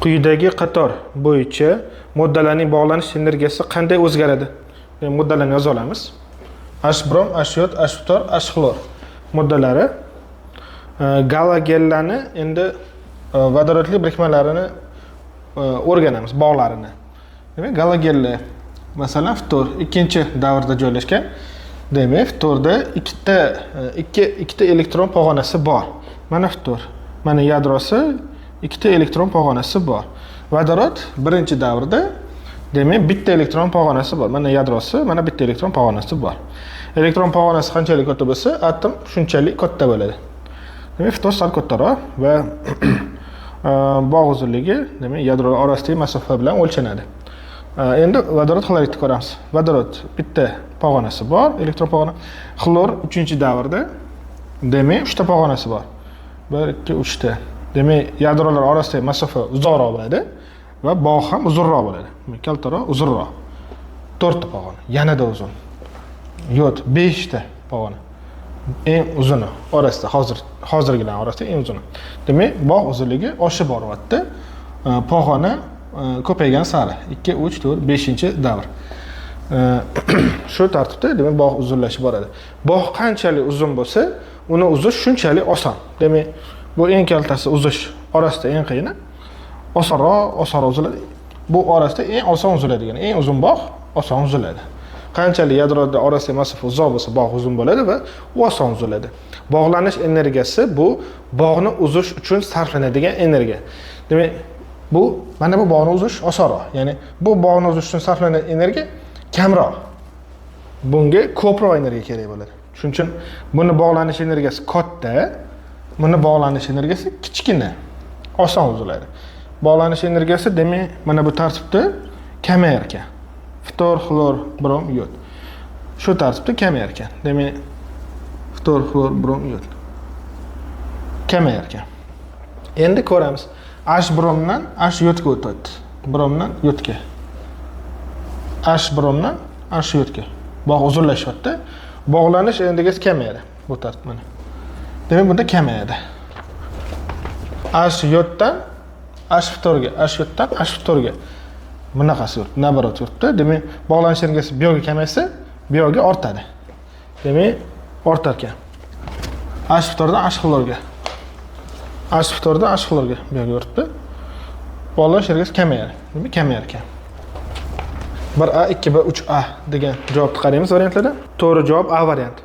Quyidagi qator bo'yicha moddalarning bog'lanish energiyasi qanday o'zgaradi? Moddalarni yoza olamiz. H brom, H yod, H ftor, H xlor moddalari galogenlarni endi vodorodli birikmalarini o'rganamiz, bog'larini. Demak, galogenlar masalan ftor ikkinchi davrda joylashgan. Demak, ftorda ikkita elektron pog'onasi bor. Mana ftor, mana yadrosi, ikkita elektron pog'onasi bor. Vodorod birinchi davrda demak bitta elektron pog'onasi bor. Mana yadrosi, mana bitta elektron pog'onasi bor. Elektron pog'onasi qanchalik katta bo'lsa, atom shunchalik katta bo'ladi. Demak, ftor sal kattaroq va bog' uzunligi demak yadrolar orasidagi masofa bilan o'lchanadi. Endi vodorod xloridni ko'ramiz. Vodorod bitta pog'onasi bor, elektron pog'ona. Xlor 3-davrda demak 3 ta pog'onasi bor. 1, 2, 3 ta. Demak, yadrolar orasidagi masofa uzoqroq bo'ladi va bog' ham uzunroq bo'ladi. Kaltaroq, uzunroq. 4 ta pog'ona, yanada uzun. Yod 5 ta pog'ona. Eng uzuni orasida hozirgilar orasida eng uzuni. Demak, bog' uzunligi oshib boryapti. Pog'ona ko'paygan sari 2, 3, 4, 5-davr. Shu tartibda demak bog' uzunlashib boradi. Bog' qanchalik uzun bo'lsa, uni uzish shunchalik oson. Demak, bu eng kaltasi uzish orasida eng qiyini. Osonroq uziladi. Bu orasida eng oson uziladigan, eng uzun bog' oson uziladi. Qanchalik yadrolar orasidagi masofa uzoq bo'lsa, bog' uzun bo'ladi va u oson uziladi. Bog'lanish energiyasi bu bog'ni uzish uchun sarflanadigan energiya. Demak, mana bu bog'ni uzish osonroq. Ya'ni bu bog'ni uzish uchun sarflanadigan energiya kamroq. Bunga ko'proq energiya kerak bo'ladi. Shuning uchun buni bog'lanish energiyasi katta, buni bog'lanish energiyasi kichkina, oson uziladi. Bog'lanish energiyasi demak mana bu tartibda kamayar ekan. Ftor, xlor, brom, yod. Shu tartibda kamayar ekan. Demak, ftor, xlor, brom, yod kamayar ekan. Endi ko'ramiz. H bromdan H yodga o'tadi. Bromdan yodga. H bromdan H yodga. Bog' uzunlashyapti. Bog'lanish energiyasi kamayadi bu tartib mana. Demak, bunda kamayadi. H yoddan H ftorga, H yoddan H ftorga. Bunaqasi yuribdi, nabarot yuribdi. Demak, bog'lanish energiyasi bu yoqqa kamaysa, bu yoqqa ortadi. Demak, ortar ekan. H ftordan H xlorga. H ftordan H xlorga bu yoqqa yuribdi. Bog'lanish energiyasi kamayadi. Demak, kamayar ekan. 1A, 2B, 3A degan javobni qaraymiz variantlarda. To'g'ri javob A varianti.